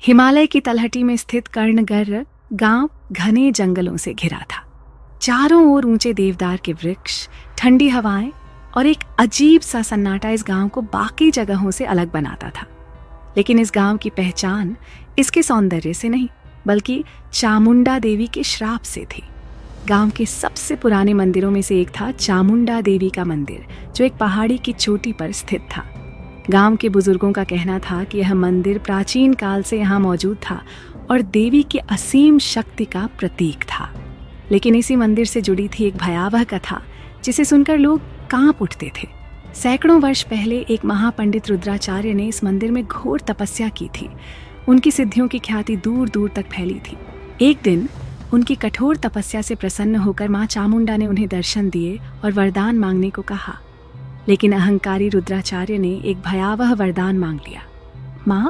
हिमालय की तलहटी में स्थित कर्णगर्र गांव घने जंगलों से घिरा था। चारों ओर ऊंचे देवदार के वृक्ष, ठंडी हवाएं और एक अजीब सा सन्नाटा इस गांव को बाकी जगहों से अलग बनाता था। लेकिन इस गांव की पहचान इसके सौंदर्य से नहीं, बल्कि चामुंडा देवी के श्राप से थी। गांव के सबसे पुराने मंदिरों में से एक था चामुंडा देवी का मंदिर, जो एक पहाड़ी की चोटी पर स्थित था। गांव के बुजुर्गों का कहना था कि यह मंदिर प्राचीन काल से यहाँ मौजूद था और देवी की असीम शक्ति का प्रतीक था। लेकिन इसी मंदिर से जुड़ी थी एक भयावह कथा, जिसे सुनकर लोग कांप उठते थे। सैकड़ों वर्ष पहले एक महापंडित रुद्राचार्य ने इस मंदिर में घोर तपस्या की थी। उनकी सिद्धियों की ख्याति दूर दूर तक फैली थी। एक दिन उनकी कठोर तपस्या से प्रसन्न होकर मां चामुंडा ने उन्हें दर्शन दिए और वरदान मांगने को कहा। लेकिन अहंकारी रुद्राचार्य ने एक भयावह वरदान मांग लिया। मां,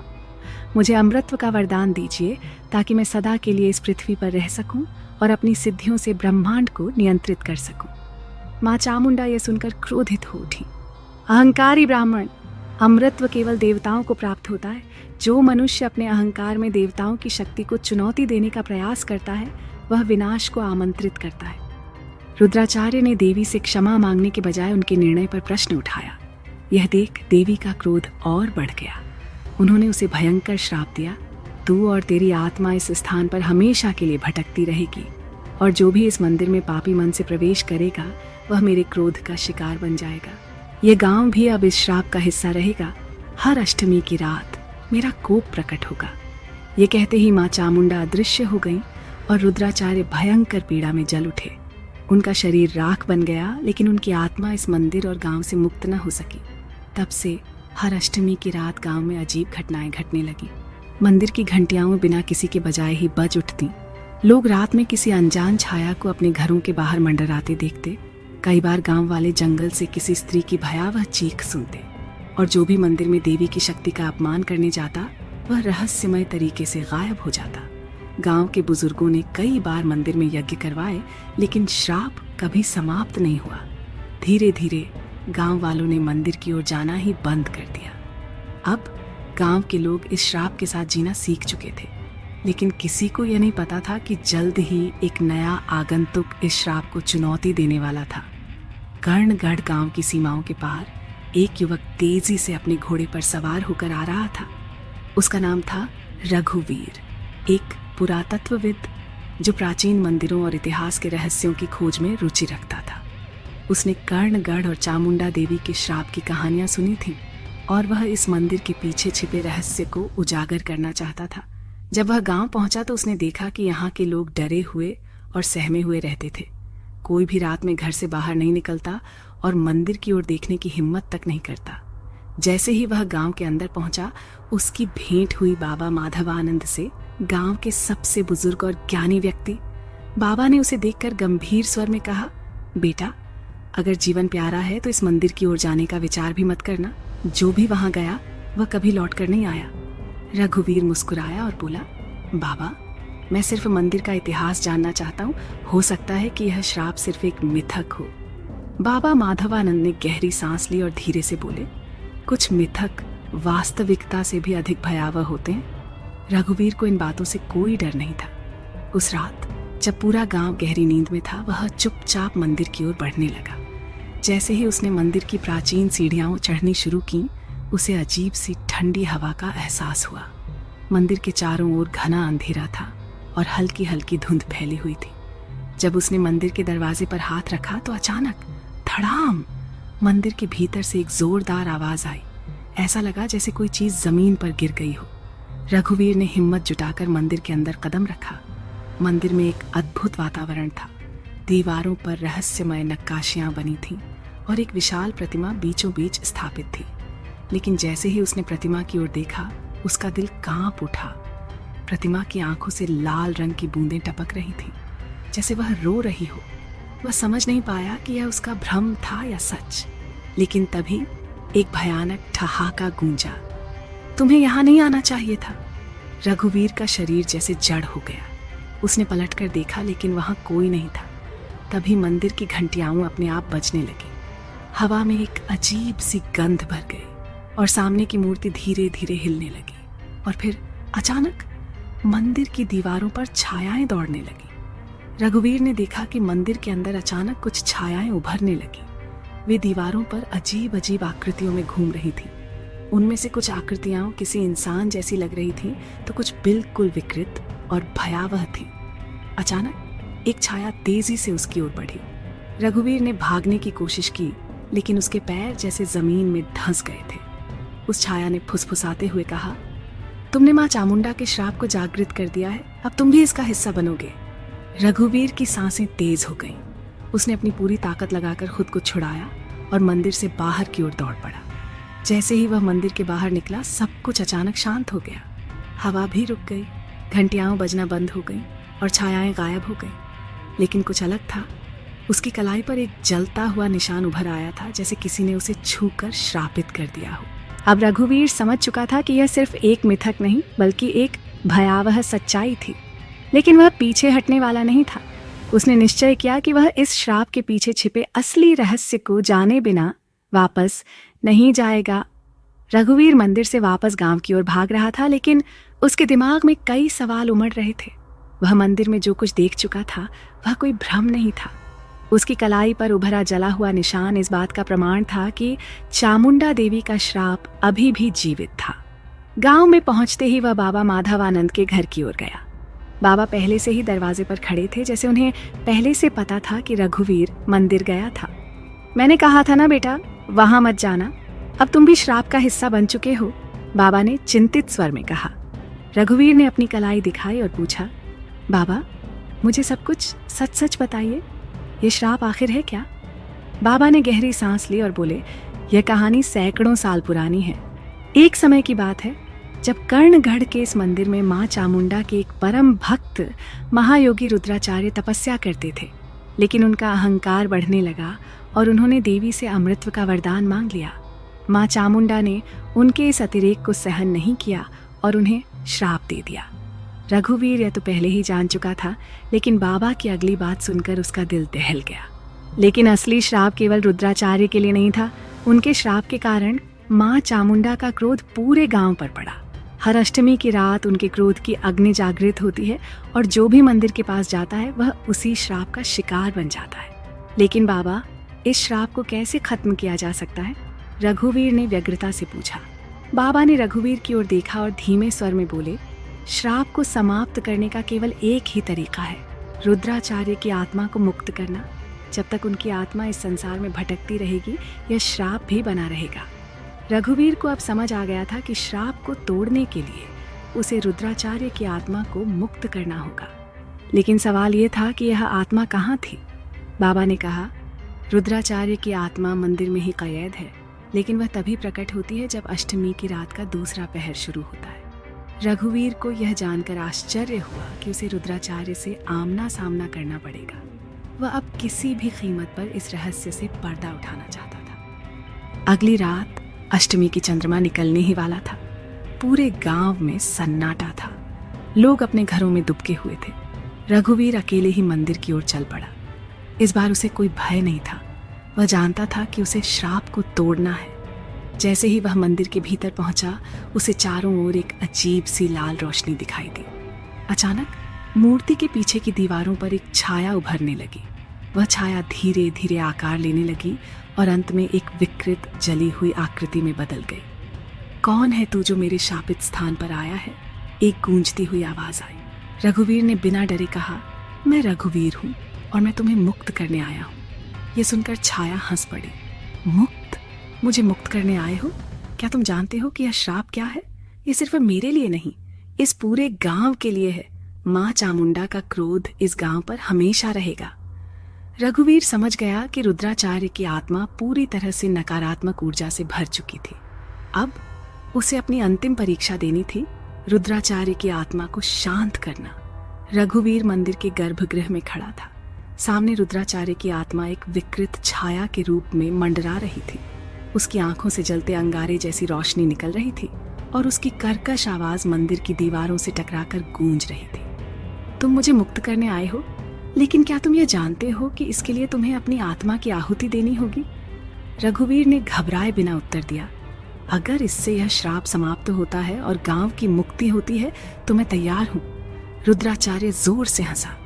मुझे अमृतत्व का वरदान दीजिए ताकि मैं सदा के लिए इस पृथ्वी पर रह सकूं और अपनी सिद्धियों से ब्रह्मांड को नियंत्रित कर सकूं। मां चामुंडा यह सुनकर क्रोधित हो उठी। अहंकारी ब्राह्मण, अमृतत्व केवल देवताओं को प्राप्त होता है। जो मनुष्य अपने अहंकार में देवताओं की शक्ति को चुनौती देने का प्रयास करता है, वह विनाश को आमंत्रित करता है। रुद्राचार्य ने देवी से क्षमा मांगने के बजाय उनके निर्णय पर प्रश्न उठाया। यह देख देवी का क्रोध और बढ़ गया। उन्होंने उसे भयंकर श्राप दिया, तू और तेरी आत्मा इस स्थान पर हमेशा के लिए भटकती रहेगी, और जो भी इस मंदिर में पापी मन से प्रवेश करेगा वह मेरे क्रोध का शिकार बन जाएगा। यह गांव भी अब इस श्राप का हिस्सा रहेगा। हर अष्टमी की रात मेरा कोप प्रकट होगा। ये कहते ही मां चामुंडा अदृश्य हो गई और रुद्राचार्य भयंकर पीड़ा में जल उठे। उनका शरीर राख बन गया, लेकिन उनकी आत्मा इस मंदिर और गांव से मुक्त न हो सकी। तब से हर अष्टमी की रात गांव में अजीब घटनाएं घटने लगी। मंदिर की घंटियां बिना किसी के बजाए ही बज उठती। लोग रात में किसी अनजान छाया को अपने घरों के बाहर मंडराते देखते। कई बार गांव वाले जंगल से किसी स्त्री की भयावह चीख सुनते, और जो भी मंदिर में देवी की शक्ति का अपमान करने जाता वह रहस्यमय तरीके से गायब हो जाता। गांव के बुजुर्गों ने कई बार मंदिर में यज्ञ करवाए, लेकिन श्राप कभी समाप्त नहीं हुआ। धीरे धीरे गांव वालों ने मंदिर की ओर जाना ही बंद कर दिया। अब गांव के लोग इस श्राप के साथ जीना सीख चुके थे, लेकिन किसी को यह नहीं पता था कि जल्द ही एक नया आगंतुक इस श्राप को चुनौती देने वाला था। कर्णगढ़ गांव की सीमाओं के पार एक युवक तेजी से अपने घोड़े पर सवार होकर आ रहा था। उसका नाम था रघुवीर, एक पुरातत्वविद जो प्राचीन मंदिरों और इतिहास के रहस्यों की खोज में रुचि रखता था। उसने कर्णगढ़ और चामुंडा देवी के श्राप की कहानियां सुनी थी, और वह इस मंदिर के पीछे छिपे रहस्य को उजागर करना चाहता था। जब वह गांव पहुंचा तो उसने देखा कि यहाँ के लोग डरे हुए और सहमे हुए रहते थे। कोई भी रात में घर से बाहर नहीं निकलता और मंदिर की ओर देखने की हिम्मत तक नहीं करता। जैसे ही वह गांव के अंदर पहुंचा, उसकी भेंट हुई बाबा माधवानंद से, गांव के सबसे बुजुर्ग और ज्ञानी व्यक्ति। बाबा ने उसे देखकर गंभीर स्वर में कहा, बेटा, अगर जीवन प्यारा है तो इस मंदिर की ओर जाने का विचार भी मत करना। जो भी वहां गया वह कभी लौट कर नहीं आया। रघुवीर मुस्कुराया और बोला, बाबा, मैं सिर्फ मंदिर का इतिहास जानना चाहता हूँ। हो सकता है कि यह श्राप सिर्फ एक मिथक हो। बाबा माधवानंद ने गहरी सांस ली और धीरे से बोले, कुछ मिथक वास्तविकता से भी अधिक भयावह होते हैं। रघुवीर को इन बातों से कोई डर नहीं था। उस रात जब पूरा गांव गहरी नींद में था, वह चुपचाप मंदिर की ओर बढ़ने लगा। जैसे ही उसने मंदिर की प्राचीन सीढ़ियां चढ़नी शुरू की, उसे अजीब सी ठंडी हवा का एहसास हुआ। मंदिर के चारों ओर घना अंधेरा था और हल्की हल्की धुंध फैली हुई थी। जब उसने मंदिर के दरवाजे पर हाथ रखा तो अचानक धड़ाम, मंदिर के भीतर से एक जोरदार आवाज आई। ऐसा लगा जैसे कोई चीज जमीन पर गिर गई हो। रघुवीर ने हिम्मत जुटाकर मंदिर के अंदर कदम रखा। मंदिर में एक अद्भुत वातावरण था। दीवारों पर रहस्यमय नक्काशियां बनी थीं और एक विशाल प्रतिमा बीचों बीच स्थापित थी। लेकिन जैसे ही उसने प्रतिमा की ओर देखा, उसका दिल कांप उठा। प्रतिमा की आंखों से लाल रंग की बूंदें टपक रही थीं, जैसे वह रो रही हो। वह समझ नहीं पाया कि यह उसका भ्रम था या सच। लेकिन तभी एक भयानक ठहाका गूंजा। तुम्हें यहाँ नहीं आना चाहिए था। रघुवीर का शरीर जैसे जड़ हो गया। उसने पलटकर देखा, लेकिन वहां कोई नहीं था। तभी मंदिर की घंटियां अपने आप बजने लगी। हवा में एक अजीब सी गंध भर गई और सामने की मूर्ति धीरे धीरे हिलने लगी और फिर अचानक मंदिर की दीवारों पर छायाएं दौड़ने लगी। रघुवीर ने देखा कि मंदिर के अंदर अचानक कुछ छायाएं उभरने लगी। वे दीवारों पर अजीब अजीब आकृतियों में घूम रही थी। उनमें से कुछ आकृतियां किसी इंसान जैसी लग रही थी तो कुछ बिल्कुल विकृत और भयावह थी। अचानक एक छाया तेजी से उसकी ओर बढ़ी। रघुवीर ने भागने की कोशिश की, लेकिन उसके पैर जैसे जमीन में धंस गए थे। उस छाया ने फुसफुसाते हुए कहा, तुमने माँ चामुंडा के श्राप को जागृत कर दिया है, अब तुम भी इसका हिस्सा बनोगे। रघुवीर की सांसें तेज हो गईं। उसने अपनी पूरी ताकत लगाकर खुद को छुड़ाया और मंदिर से बाहर की ओर दौड़ पड़ा। जैसे ही वह मंदिर के बाहर निकला, सब कुछ अचानक शांत हो गया। हवा भी रुक गई, घंटियां बजना बंद हो गईं और छायाएं गायब हो गईं। लेकिन कुछ अलग था। उसकी कलाई पर एक जलता हुआ निशान उभर आया था, जैसे किसी ने उसे छूकर श्रापित कर दिया हो। अब रघुवीर समझ चुका था कि यह सिर्फ एक मिथक नहीं, बल्कि एक भयावह सच्चाई थी। लेकिन वह पीछे हटने वाला नहीं था। उसने निश्चय किया कि वह इस श्राप के पीछे छिपे असली रहस्य को जाने बिना वापस नहीं जाएगा। रघुवीर मंदिर से वापस गांव की ओर भाग रहा था, लेकिन उसके दिमाग में कई सवाल उमड़ रहे थे। वह मंदिर में जो कुछ देख चुका था वह कोई भ्रम नहीं था। उसकी कलाई पर उभरा जला हुआ निशान इस बात का प्रमाण था कि चामुंडा देवी का श्राप अभी भी जीवित था। गांव में पहुंचते ही वह बाबा माधवानंद के घर की ओर गया। बाबा पहले से ही दरवाजे पर खड़े थे, जैसे उन्हें पहले से पता था कि रघुवीर मंदिर गया था। मैंने कहा था ना बेटा, वहां मत जाना, अब तुम भी श्राप का हिस्सा बन चुके हो, बाबा ने चिंतित स्वर में कहा। रघुवीर ने अपनी कलाई दिखाई और पूछा, बाबा मुझे सब कुछ सच सच बताइए, ये श्राप आखिर है क्या? बाबा ने गहरी सांस ली और बोले, यह कहानी सैकड़ों साल पुरानी है। एक समय की बात है जब कर्णगढ़ के इस मंदिर में माँ चामुंडा के एक परम भक्त महायोगी रुद्राचार्य तपस्या करते थे। लेकिन उनका अहंकार बढ़ने लगा और उन्होंने देवी से अमृतत्व का वरदान मांग लिया। माँ चामुंडा ने उनके इस अतिरेक को सहन नहीं किया और उन्हें श्राप दे दिया। रघुवीर यह तो पहले ही जान चुका था, लेकिन बाबा की अगली बात सुनकर उसका दिल दहल गया। लेकिन असली श्राप केवल रुद्राचार्य के लिए नहीं था। उनके श्राप के कारण माँ चामुंडा का क्रोध पूरे गांव पर पड़ा। हर अष्टमी की रात उनके क्रोध की अग्नि जागृत होती है और जो भी मंदिर के पास जाता है वह उसी श्राप का शिकार बन जाता है। लेकिन बाबा, इस श्राप को कैसे खत्म किया जा सकता है? रघुवीर ने व्यग्रता से पूछा। बाबा ने रघुवीर की ओर देखा और धीमे स्वर में बोले, श्राप को समाप्त करने का केवल एक ही तरीका है, रुद्राचार्य की आत्मा को मुक्त करना। जब तक उनकी आत्मा इस संसार में भटकती रहेगी, यह श्राप भी बना रहेगा। रघुवीर को अब समझ आ गया था कि श्राप को तोड़ने के लिए उसे रुद्राचार्य की आत्मा को मुक्त करना होगा। लेकिन सवाल यह था कि यह आत्मा कहाँ थी? बाबा ने कहा, रुद्राचार्य की आत्मा मंदिर में ही कैद है, लेकिन वह तभी प्रकट होती है जब अष्टमी की रात का दूसरा पहर शुरू होता है। रघुवीर को यह जानकर आश्चर्य हुआ कि उसे रुद्राचार्य से आमना सामना करना पड़ेगा। वह अब किसी भी कीमत पर इस रहस्य से पर्दा उठाना चाहता था। अगली रात अष्टमी की चंद्रमा निकलने ही वाला था। पूरे गांव में सन्नाटा था। लोग अपने घरों में दुबके हुए थे। रघुवीर अकेले ही मंदिर की ओर चल पड़ा। इस बार उसे कोई भय नहीं था। वह जानता था कि उसे श्राप को तोड़ना है। जैसे ही वह मंदिर के भीतर पहुंचा, उसे चारों ओर एक अजीब सी लाल रोशनी दिखाई दी। अचानक मूर्ति के पीछे की दीवारों पर एक छाया उभरने लगी। वह छाया धीरे धीरे आकार लेने लगी और अंत में एक विकृत जली हुई आकृति में बदल गई। कौन है तू जो मेरे शापित स्थान पर आया है? एक गूंजती हुई आवाज आई। रघुवीर ने बिना डरे कहा, मैं रघुवीर हूँ और मैं तुम्हें मुक्त करने आया हूँ। यह सुनकर छाया हंस पड़ी। मुक्त? मुझे मुक्त करने आए हो? क्या तुम जानते हो कि यह श्राप क्या है? ये सिर्फ मेरे लिए नहीं, इस पूरे गांव के लिए है। माँ चामुंडा का क्रोध इस गांव पर हमेशा रहेगा। रघुवीर समझ गया कि रुद्राचार्य की आत्मा पूरी तरह से नकारात्मक ऊर्जा से भर चुकी थी। अब उसे अपनी अंतिम परीक्षा देनी थी, रुद्राचार्य की आत्मा को शांत करना। रघुवीर मंदिर के गर्भगृह में खड़ा था। सामने रुद्राचार्य की आत्मा एक विकृत छाया के रूप में मंडरा रही थी। उसकी आंखों से जलते अंगारे जैसी रोशनी निकल रही थी और उसकी कर्कश आवाज मंदिर की दीवारों से टकराकर गूंज रही थी। तुम मुझे मुक्त करने आए हो, लेकिन क्या तुम यह जानते हो कि इसके लिए तुम्हें अपनी आत्मा की आहुति देनी होगी? रघुवीर ने घबराए बिना उत्तर दिया। अगर इससे यह श्राप समाप्त होता है और गांव की मुक्ति होती है तो मैं तैयार हूँ। रुद्राचार्य जोर से हंसा।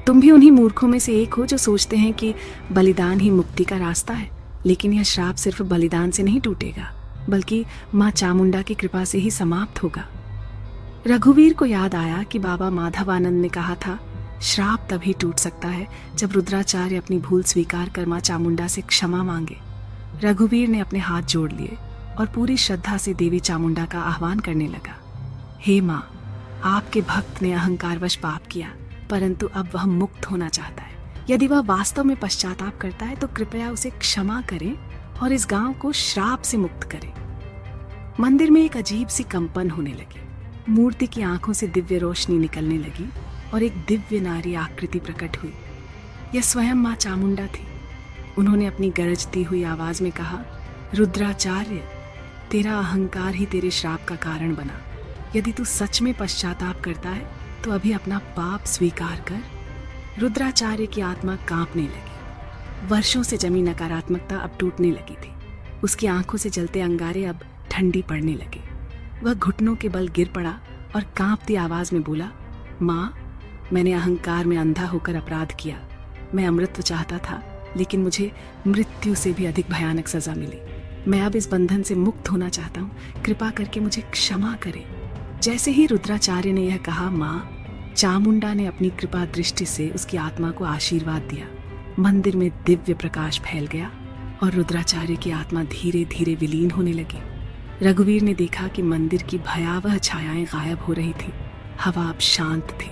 तुम भी उन्हीं मूर्खों में से एक हो जो सोचते हैं कि बलिदान ही मुक्ति का रास्ता है, लेकिन यह श्राप सिर्फ बलिदान से नहीं टूटेगा, बल्कि माँ चामुंडा की कृपा से ही समाप्त होगा। रघुवीर को याद आया कि बाबा माधवानंद ने कहा था, श्राप तभी टूट सकता है जब रुद्राचार्य अपनी भूल स्वीकार कर माँ चामुंडा से क्षमा मांगे। रघुवीर ने अपने हाथ जोड़ लिए और पूरी श्रद्धा से देवी चामुंडा का आह्वान करने लगा। हे माँ, आपके भक्त ने अहंकारवश पाप किया, परंतु अब वह मुक्त होना चाहता है। यदि वह वास्तव में पश्चाताप करता है तो कृपया उसे क्षमा करें और इस गांव को श्राप से मुक्त करें। मंदिर में एक अजीब सी कंपन होने लगी। मूर्ति की आंखों से दिव्य रोशनी निकलने लगी और एक दिव्य नारी आकृति प्रकट हुई। यह स्वयं माँ चामुंडा थी। उन्होंने अपनी गरजती हुई आवाज में कहा, रुद्राचार्य, तेरा अहंकार ही तेरे श्राप का कारण बना। यदि तू सच में पश्चाताप करता है तो अभी अपना पाप स्वीकार कर। रुद्राचार्य की आत्मा कांपने लगी। वर्षों से जमी नकारात्मकता अब टूटने लगी थी। उसकी आंखों से जलते अंगारे अब ठंडी पड़ने लगे। वह घुटनों के बल गिर पड़ा और कांपती आवाज में बोला, माँ, मैंने अहंकार में अंधा होकर अपराध किया। मैं अमृत चाहता था, लेकिन मुझे मृत्यु से भी अधिक भयानक सजा मिली। मैं अब इस बंधन से मुक्त होना चाहता हूँ। कृपा करके मुझे क्षमा करें। जैसे ही रुद्राचार्य ने यह कहा, माँ चामुंडा ने अपनी कृपा दृष्टि से उसकी आत्मा को आशीर्वाद दिया। मंदिर में दिव्य प्रकाश फैल गया और रुद्राचार्य की आत्मा धीरे धीरे विलीन होने लगी। रघुवीर ने देखा कि मंदिर की भयावह छायाएं गायब हो रही थी। हवा अब शांत थी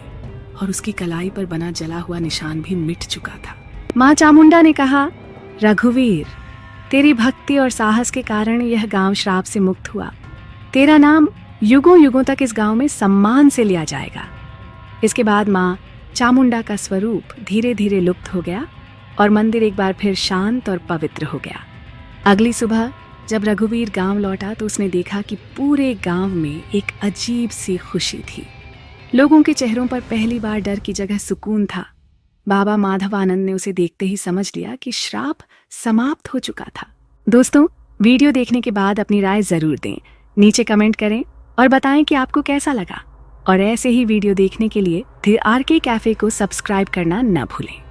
और उसकी कलाई पर बना जला हुआ निशान भी मिट चुका था। माँ चामुंडा ने कहा, रघुवीर, तेरी भक्ति और साहस के कारण यह गांव श्राप से मुक्त हुआ। तेरा नाम युगों युगों तक इस गांव में सम्मान से लिया जाएगा। इसके बाद माँ चामुंडा का स्वरूप धीरे धीरे लुप्त हो गया और मंदिर एक बार फिर शांत और पवित्र हो गया। अगली सुबह जब रघुवीर गांव लौटा तो उसने देखा कि पूरे गांव में एक अजीब सी खुशी थी। लोगों के चेहरों पर पहली बार डर की जगह सुकून था। बाबा माधवानंद ने उसे देखते ही समझ लिया कि श्राप समाप्त हो चुका था। दोस्तों, वीडियो देखने के बाद अपनी राय जरूर दें। नीचे कमेंट करें और बताएं कि आपको कैसा लगा। और ऐसे ही वीडियो देखने के लिए द आरके कैफे को सब्सक्राइब करना न भूलें।